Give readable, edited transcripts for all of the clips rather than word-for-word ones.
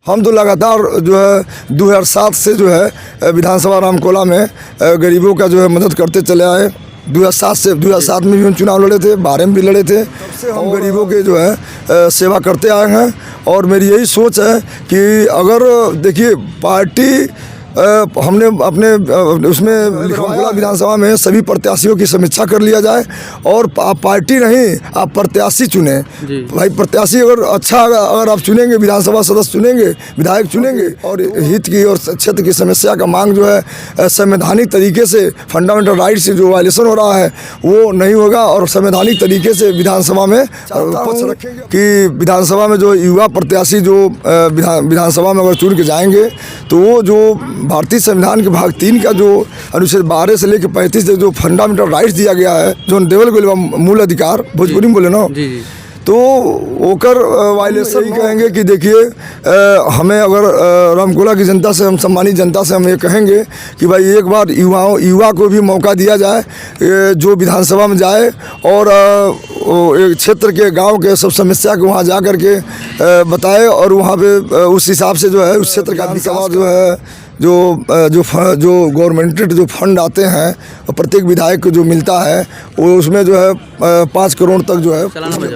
हम तो लगातार जो है 2007 से जो है विधानसभा रामकोला में गरीबों का जो है मदद करते चले आए। 2007 में भी हम चुनाव लड़े थे, 12 में भी लड़े थे। तब से हम गरीबों के जो है सेवा करते आए हैं और मेरी यही सोच है कि अगर देखिए पार्टी हमने अपने उसमें रामकोला विधानसभा में सभी प्रत्याशियों की समीक्षा कर लिया जाए और आप पार्टी नहीं आप प्रत्याशी चुने। भाई प्रत्याशी अगर अच्छा अगर आप चुनेंगे, विधानसभा सदस्य चुनेंगे, विधायक चुनेंगे और हित की और क्षेत्र की समस्या का मांग जो है संवैधानिक तरीके से फंडामेंटल राइट से जो वायलेशन हो रहा है वो नहीं होगा और संवैधानिक तरीके से विधानसभा में पक्ष रखेंगे कि विधानसभा में जो युवा प्रत्याशी जो विधानसभा में अगर चुन के जाएंगे तो वो जो भारतीय संविधान के भाग 3 का जो अनुच्छेद 12 से लेकर 35 तक जो फंडामेंटल राइट्स दिया गया है, जो देवल को मूल अधिकार भोजपुरी में बोले ना, तो ओकर वायलेशन कहेंगे कि देखिए हमें अगर रामकोला की जनता से, हम सम्मानित जनता से हम ये कहेंगे कि भाई एक बार युवा को भी मौका दिया जाए जो विधानसभा में जाए और एक क्षेत्र के गांव के सब समस्या को वहाँ जा कर के बताए और वहाँ पे उस हिसाब से जो है उस क्षेत्र का विकास जो है जो गवर्नमेंटेड जो फंड आते हैं और प्रत्येक विधायक को जो मिलता है वो उसमें जो है 5 करोड़ तक जो है,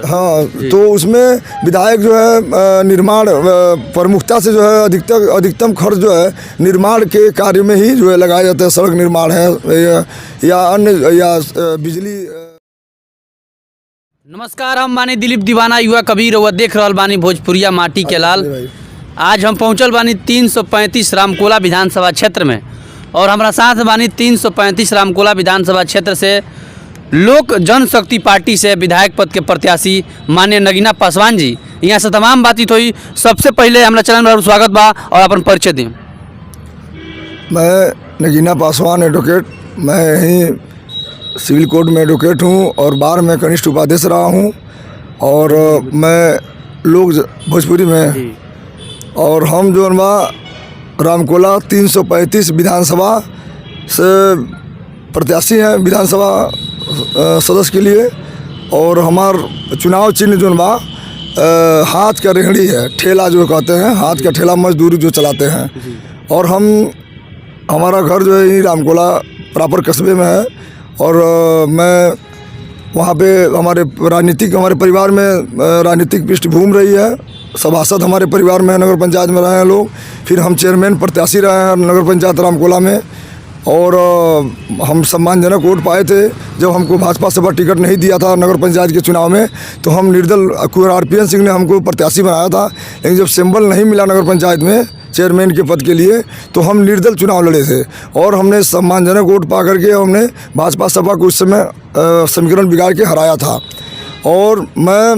हाँ, तो उसमें विधायक जो है निर्माण प्रमुखता से जो है अधिकतम खर्च जो है निर्माण के कार्य में ही जो है लगाया जाता है। सड़क निर्माण है या अन्य या बिजली। नमस्कार, हम बानी दिलीप दीवाना युवा कबीर और देख रहल बानी भोजपुरिया माटी के लाल। आज हम पहुंचल बानी 335 रामकोला विधानसभा क्षेत्र में और हमारा साथ बानी 335 रामकोला विधानसभा क्षेत्र से लोक जनशक्ति पार्टी से विधायक पद के प्रत्याशी माननीय नगीना पासवान जी। यहाँ से तमाम बातचीत हुई। सबसे पहले हमारा चैनल में स्वागत बा और अपन परिचय दें। मैं नगीना पासवान एडवोकेट, मैं यहीं सिविल कोर्ट में एडवोकेट हूँ और बार में कनिष्ठ उपाध्यक्ष रहा हूँ और मैं लोग भोजपुरी में और हम जो रामकोला 335 विधानसभा से प्रत्याशी हैं विधानसभा सदस्य के लिए और हमार चुनाव चिन्ह जो हाथ का रेहड़ी है, ठेला जो कहते हैं, हाथ का ठेला मजदूरी जो चलाते हैं और हमारा घर जो है यही रामकोला प्रॉपर कस्बे में है और मैं वहाँ पे हमारे परिवार में राजनीतिक पृष्ठभूमि रही है। सभासद हमारे परिवार में नगर पंचायत में रहे हैं लोग, फिर हम चेयरमैन प्रत्याशी रहे हैं नगर पंचायत रामकोला में और हम सम्मानजनक वोट पाए थे। जब हमको भाजपा सभा टिकट नहीं दिया था नगर पंचायत के चुनाव में तो हम निर्दल RPN सिंह ने हमको प्रत्याशी बनाया था, लेकिन जब सिंबल नहीं मिला नगर पंचायत में चेयरमैन के पद के लिए तो हम निर्दल चुनाव लड़े थे और हमने सम्मानजनक वोट पा करके हमने भाजपा सभा को उस समय समीकरण बिगाड़ के हराया था। और मैं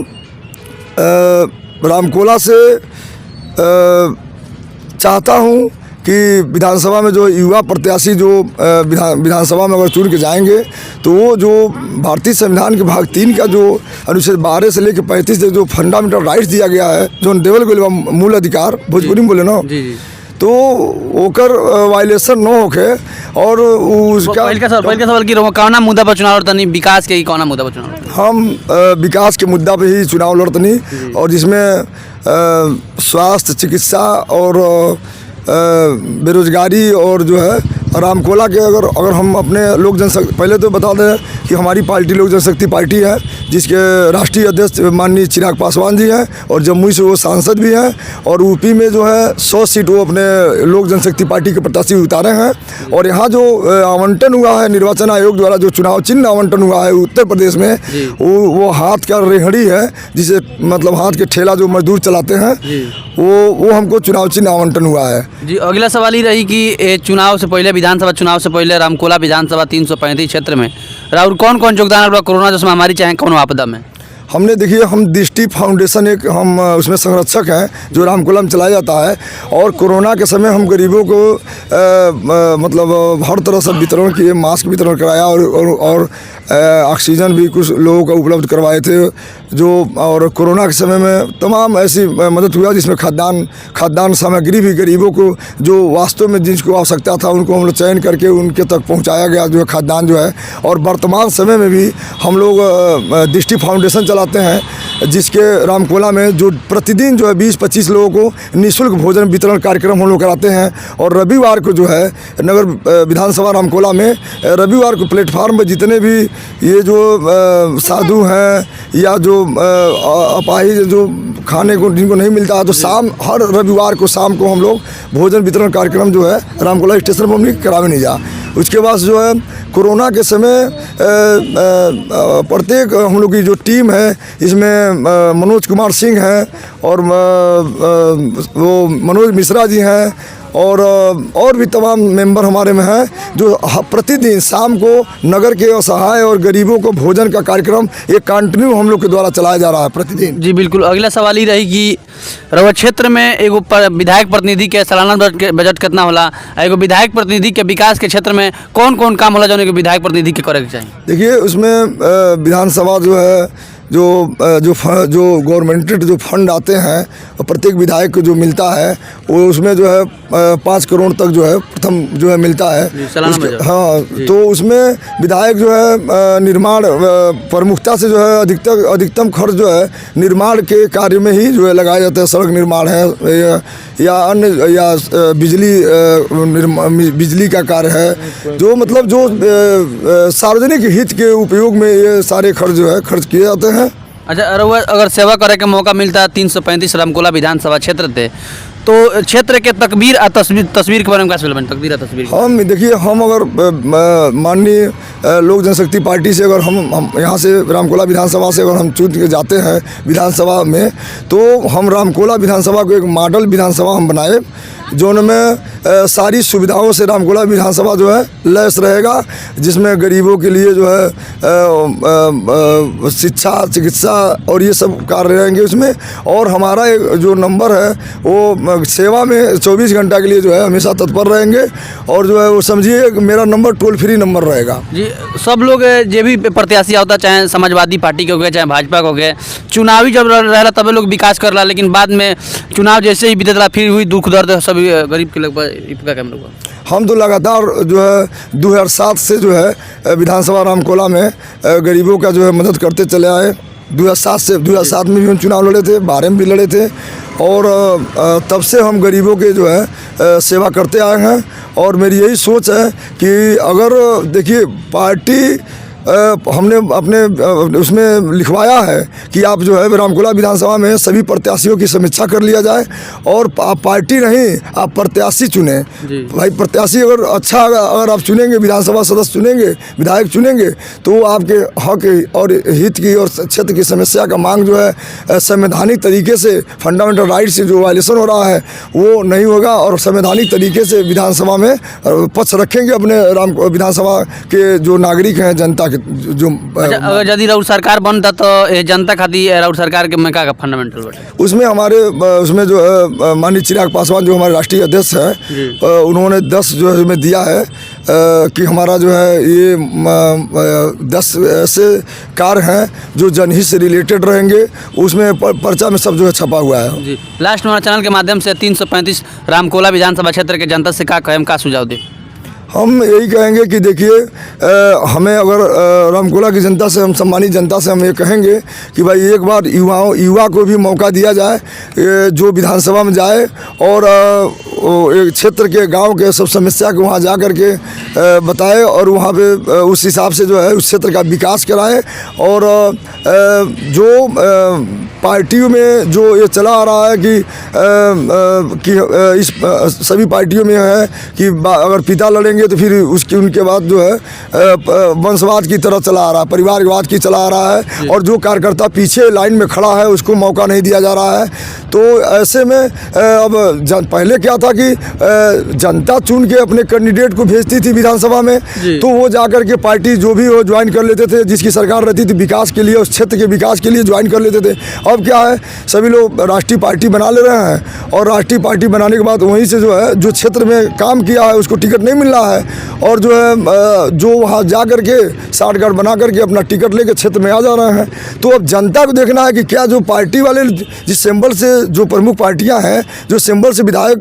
रामकोला से चाहता हूं कि विधानसभा में जो युवा प्रत्याशी जो विधानसभा में अगर चुन के जाएंगे तो वो जो भारतीय संविधान के भाग 3 का जो अनुच्छेद 12 से लेकर 35 तक जो फंडामेंटल राइट्स दिया गया है, जो देवल को मूल अधिकार भोजपुरी में बोले ना, तो ओकर वायलेशन न होके और उसका पहले का सवाल की कौना मुद्दा पर चुनाव लड़तनी, विकास के कौना मुद्दा पर चुनाव? हम विकास के मुद्दा पे ही चुनाव लड़तनी और जिसमें स्वास्थ्य, चिकित्सा और बेरोजगारी और जो है रामकोला के अगर हम अपने लोक जनशक्ति, पहले तो बता दें कि हमारी पार्टी लोक जनशक्ति पार्टी है जिसके राष्ट्रीय अध्यक्ष माननीय चिराग पासवान जी हैं और जमुई से वो सांसद भी हैं और यूपी में जो है 100 सीट वो अपने लोक जनशक्ति पार्टी के प्रत्याशी उतारे हैं और यहाँ जो आवंटन हुआ है निर्वाचन आयोग द्वारा, जो चुनाव चिन्ह आवंटन हुआ है उत्तर प्रदेश में, वो हाथ का रेहड़ी है, जिसे मतलब हाथ के ठेला जो मजदूर चलाते हैं, वो हमको चुनाव चिन्ह आवंटन हुआ है। जी, अगला सवाल ही रही कि चुनाव से पहले, विधानसभा चुनाव से पहले रामकोला विधानसभा 335 क्षेत्र में राहुल कौन योगदान रहा कोरोना जैसे महामारी चाहे कौन आपदा में? हमने देखिए, हम दृष्टि फाउंडेशन एक हम उसमें संरक्षक हैं जो रामकोला में चलाया जाता है और कोरोना के समय हम गरीबों को मतलब हर तरह से वितरण किए, मास्क वितरण कराया और ऑक्सीजन भी कुछ लोगों को उपलब्ध करवाए थे जो, और कोरोना के समय में तमाम ऐसी मदद हुआ जिसमें खाद्यान्न सामग्री भी गरीबों को जो वास्तव में जिसको आवश्यकता था उनको हम लोग चयन करके उनके तक पहुँचाया गया जो है खाद्यान्न जो है। और वर्तमान समय में भी हम लोग दृष्टि फाउंडेशन चलाते हैं, जिसके रामकोला में जो प्रतिदिन जो है 20-25 लोगों को निःशुल्क भोजन वितरण कार्यक्रम हम लोग कराते हैं। और रविवार को जो है नगर विधानसभा रामकोला में रविवार को प्लेटफार्म पर जितने भी ये जो साधु हैं या जो अपाहिज जो खाने को जिनको नहीं मिलता है, तो हर रविवार को शाम को हम लोग भोजन वितरण कार्यक्रम जो है रामकोला स्टेशन पर हम लोग करावे नहीं जा। उसके बाद जो है कोरोना के समय प्रत्येक हम लोग की जो टीम है इसमें मनोज कुमार सिंह हैं और वो मनोज मिश्रा जी हैं और भी तमाम मेंबर हमारे में हैं, जो प्रतिदिन शाम को नगर के असहाय और गरीबों को भोजन का कार्यक्रम एक कंटिन्यू हम लोग के द्वारा चलाया जा रहा है प्रतिदिन। जी बिल्कुल। अगला सवाल ही रही कि रउआ क्षेत्र में एगो विधायक प्रतिनिधि के सालाना बजट कितना होला, एगो विधायक प्रतिनिधि के विकास के क्षेत्र में कौन कौन काम होला जो विधायक प्रतिनिधि के करे के चाहिए? देखिए, उसमें विधानसभा जो है जो गवर्नमेंट जो फंड आते हैं और प्रत्येक विधायक को जो मिलता है वो उसमें जो है 5 करोड़ तक जो है प्रथम जो है मिलता है। हाँ, तो उसमें विधायक जो है निर्माण प्रमुखता से जो है अधिकतम खर्च जो है निर्माण के कार्य में ही जो है लगाया जाता है। सड़क निर्माण है या अन्य या बिजली का कार्य है, जो मतलब जो सार्वजनिक हित के उपयोग में ये सारे खर्च जो है खर्च किए जाते हैं। अच्छा, अगर सेवा करे के मौका मिलता है 335 रामकोला विधानसभा क्षेत्र थे, तो क्षेत्र के तकबीर और तस्वीर के बारे में क्या तकबीर और तस्वीर? हम देखिए, हम अगर माननीय लोक जनशक्ति पार्टी से अगर हम यहाँ से रामकोला विधानसभा से अगर हम चुन के जाते हैं विधानसभा में, तो हम रामकोला विधानसभा को एक मॉडल विधानसभा हम बनाए, जो उनमें सारी सुविधाओं से रामकोला विधानसभा जो है लैस रहेगा, जिसमें गरीबों के लिए जो है शिक्षा, चिकित्सा और ये सब कार्य रहेंगे उसमें। और हमारा एक जो नंबर है वो सेवा में 24 घंटा के लिए जो है हमेशा तत्पर रहेंगे, और जो है वो समझिए मेरा नंबर टोल फ्री नंबर रहेगा। जी, सब लोग जो भी प्रत्याशी होता, चाहे समाजवादी पार्टी के हो गए चाहे भाजपा को गए, चुनावी जब रहा तब लोग विकास कर रहा, लेकिन बाद में चुनाव जैसे ही बीतला फिर हुई दुख दर्द सभी गरीब के लगभग। हम तो लगातार जो है 2007 से जो है विधानसभा रामकोला में गरीबों का जो है मदद करते चले आए। 2007 में भी हम चुनाव लड़े थे, 12 में भी लड़े थे, और तब से हम गरीबों के जो है सेवा करते आए हैं। और मेरी यही सोच है कि अगर देखिए पार्टी हमने अपने उसमें लिखवाया है कि आप जो है रामकोला विधानसभा में सभी प्रत्याशियों की समीक्षा कर लिया जाए, और आप पार्टी नहीं आप प्रत्याशी चुने। भाई प्रत्याशी अगर अच्छा अगर आप चुनेंगे, विधानसभा सदस्य चुनेंगे, विधायक चुनेंगे, तो आपके हक और हित की और क्षेत्र की समस्या का मांग जो है संवैधानिक तरीके से फंडामेंटल राइट से जो वायलेशन हो रहा है वो नहीं होगा, और संवैधानिक तरीके से विधानसभा में पक्ष रखेंगे अपने विधानसभा के जो नागरिक हैं, जनता के जो। अगर यदि राउर सरकार बनता तो जनता खातिर राउर सरकार के में का फंडामेंटल बटे? उसमें हमारे उसमें जो है माननीय चिराग पासवान जो हमारे राष्ट्रीय अध्यक्ष हैं, उन्होंने 10 जो है में दिया है कि हमारा जो है ये 10 ऐसे कार्य हैं जो जनहित से रिलेटेड रहेंगे, उसमें पर्चा में सब जो है छपा हुआ है। जी, लास्ट में हमारे चैनल के माध्यम से 335 रामकोला विधानसभा क्षेत्र के जनता से का कहें, का सुझाव दें? हम यही कहेंगे कि देखिए हमें अगर रामकोला की जनता से, हम सम्मानित जनता से हम ये कहेंगे कि भाई एक बार युवा को भी मौका दिया जाए, जो विधानसभा में जाए और एक क्षेत्र के गांव के सब समस्या को वहाँ जा कर के बताए, और वहाँ पे उस हिसाब से जो है उस क्षेत्र का विकास कराए। और जो पार्टियों में जो ये चला आ रहा है कि इस सभी पार्टियों में है कि अगर पिता लड़ेंगे तो फिर उनके बाद जो है वंशवाद की तरह चला आ रहा है, परिवारवाद की चला आ रहा है, और जो कार्यकर्ता पीछे लाइन में खड़ा है उसको मौका नहीं दिया जा रहा है। तो ऐसे में अब पहले क्या था कि जनता चुन के अपने कैंडिडेट को भेजती थी विधानसभा में, तो वो जाकर के पार्टी जो भी हो ज्वाइन कर लेते थे, जिसकी सरकार रहती थी विकास के लिए, उस क्षेत्र के विकास के लिए ज्वाइन कर लेते थे। अब क्या है, सभी लोग राष्ट्रीय पार्टी बना ले रहे हैं, और राष्ट्रीय पार्टी बनाने के बाद वहीं से जो है जो क्षेत्र में काम किया है उसको टिकट नहीं मिल रहा है, और जो है जो वहाँ जा कर के साठगांठ बना करके अपना टिकट लेके क्षेत्र में आ जा रहे हैं। तो अब जनता को देखना है कि क्या जो पार्टी वाले जिस सिंबल से जो प्रमुख पार्टियां हैं जो सिंबल से विधायक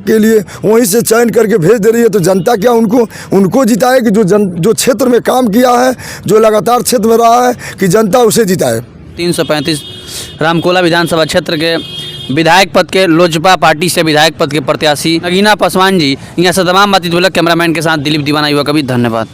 के लिए वहीं से चयन करके भेज दे रही है, तो जनता क्या उनको जिताए कि जो क्षेत्र में काम किया है, जो लगातार क्षेत्र में रहा है, कि जनता उसे जिताए। 335 रामकोला विधानसभा क्षेत्र के विधायक पद के लोजपा पार्टी से विधायक पद के प्रत्याशी नगीना पासवान जी यहाँ से तमाम बातचीत बोला। कैमरामैन के साथ दिलीप दीवाना, युवा कवि, धन्यवाद।